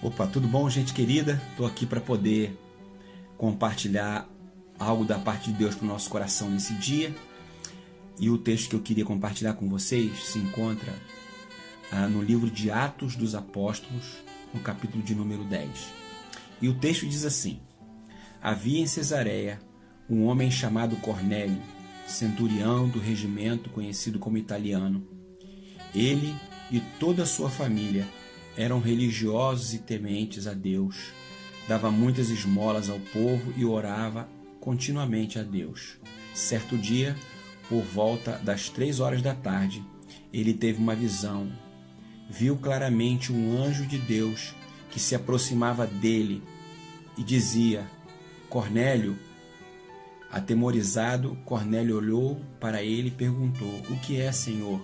Opa, tudo bom, gente querida? Estou aqui para poder compartilhar algo da parte de Deus para o nosso coração nesse dia. E o texto que eu queria compartilhar com vocês se encontra no livro de Atos dos Apóstolos, no capítulo de número 10. E o texto diz assim: Havia em Cesareia um homem chamado Cornélio, centurião do regimento conhecido como italiano. Ele e toda a sua família eram religiosos e tementes a Deus, dava muitas esmolas ao povo e orava continuamente a Deus. Certo dia, por volta das 3 horas da tarde, ele teve uma visão. Viu claramente um anjo de Deus que se aproximava dele e dizia: Cornélio. Atemorizado, Cornélio olhou para ele e perguntou: O que é, Senhor?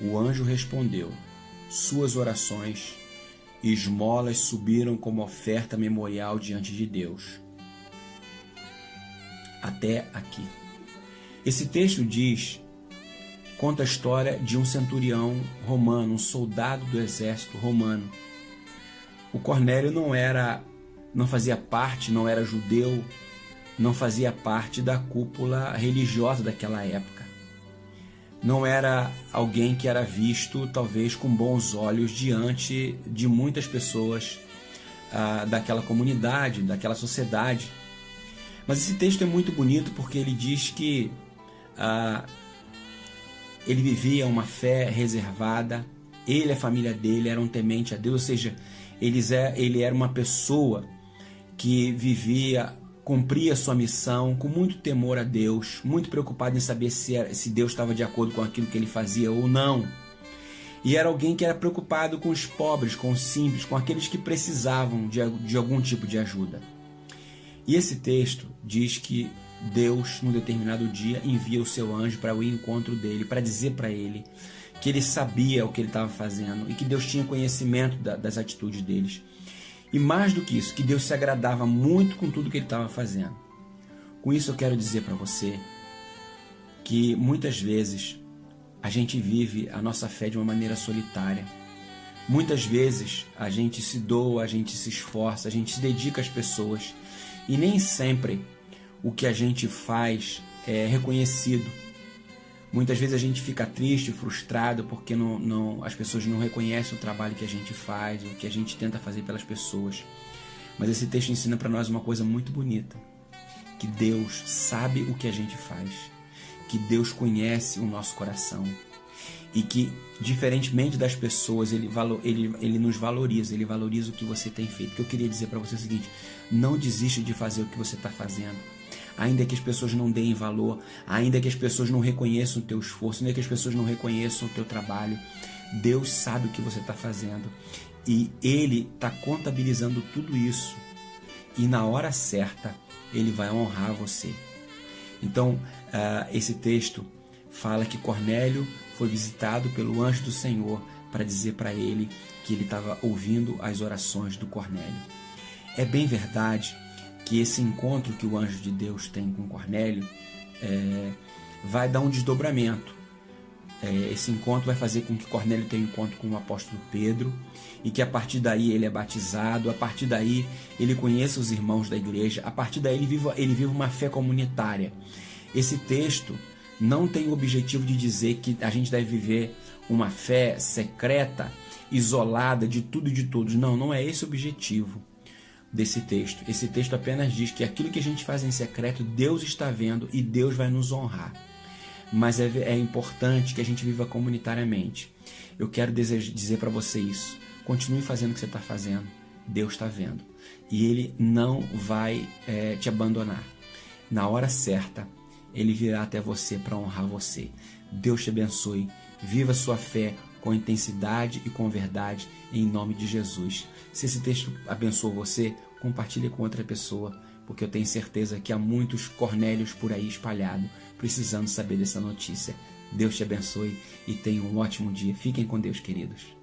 O anjo respondeu: Suas orações e esmolas subiram como oferta memorial diante de Deus. Até aqui. Esse texto conta a história de um centurião romano, um soldado do exército romano. O Cornélio não fazia parte, não era judeu, não fazia parte da cúpula religiosa daquela época. Não era alguém que era visto, talvez, com bons olhos diante de muitas pessoas daquela comunidade, daquela sociedade. Mas esse texto é muito bonito porque ele diz que ele vivia uma fé reservada, ele e a família dele eram temente a Deus, ou seja, ele era uma pessoa que cumpria sua missão com muito temor a Deus, muito preocupado em saber se Deus estava de acordo com aquilo que ele fazia ou não. E era alguém que era preocupado com os pobres, com os simples, com aqueles que precisavam de algum tipo de ajuda. E esse texto diz que Deus, num determinado dia, envia o seu anjo para o encontro dele, para dizer para ele que ele sabia o que ele estava fazendo e que Deus tinha conhecimento das atitudes deles. E mais do que isso, que Deus se agradava muito com tudo que ele estava fazendo. Com isso eu quero dizer para você que muitas vezes a gente vive a nossa fé de uma maneira solitária. Muitas vezes a gente se doa, a gente se esforça, a gente se dedica às pessoas e nem sempre o que a gente faz é reconhecido. Muitas vezes a gente fica triste, frustrado, porque as pessoas não reconhecem o trabalho que a gente faz, o que a gente tenta fazer pelas pessoas. Mas esse texto ensina para nós uma coisa muito bonita, que Deus sabe o que a gente faz, que Deus conhece o nosso coração e que, diferentemente das pessoas, Ele nos valoriza, Ele valoriza o que você tem feito. O que eu queria dizer para você é o seguinte: não desista de fazer o que você está fazendo. Ainda que as pessoas não deem valor, ainda que as pessoas não reconheçam o teu esforço, ainda que as pessoas não reconheçam o teu trabalho, Deus sabe o que você está fazendo e Ele está contabilizando tudo isso e na hora certa Ele vai honrar você. Então, esse texto fala que Cornélio foi visitado pelo anjo do Senhor para dizer para ele que ele estava ouvindo as orações do Cornélio. É bem verdade que esse encontro que o anjo de Deus tem com Cornélio vai dar um desdobramento. Esse encontro vai fazer com que Cornélio tenha um encontro com o apóstolo Pedro e que a partir daí ele é batizado, a partir daí ele conheça os irmãos da igreja, a partir daí ele vive uma fé comunitária. Esse texto não tem o objetivo de dizer que a gente deve viver uma fé secreta, isolada de tudo e de todos. Não é esse o objetivo desse texto. Esse texto apenas diz que aquilo que a gente faz em secreto, Deus está vendo e Deus vai nos honrar. Mas é importante que a gente viva comunitariamente. Eu quero dizer para você isso. Continue fazendo o que você está fazendo. Deus está vendo. E Ele não vai te abandonar. Na hora certa, Ele virá até você para honrar você. Deus te abençoe. Viva sua fé com intensidade e com verdade, em nome de Jesus. Se esse texto abençoou você, compartilhe com outra pessoa, porque eu tenho certeza que há muitos Cornélios por aí espalhados, precisando saber dessa notícia. Deus te abençoe e tenha um ótimo dia. Fiquem com Deus, queridos.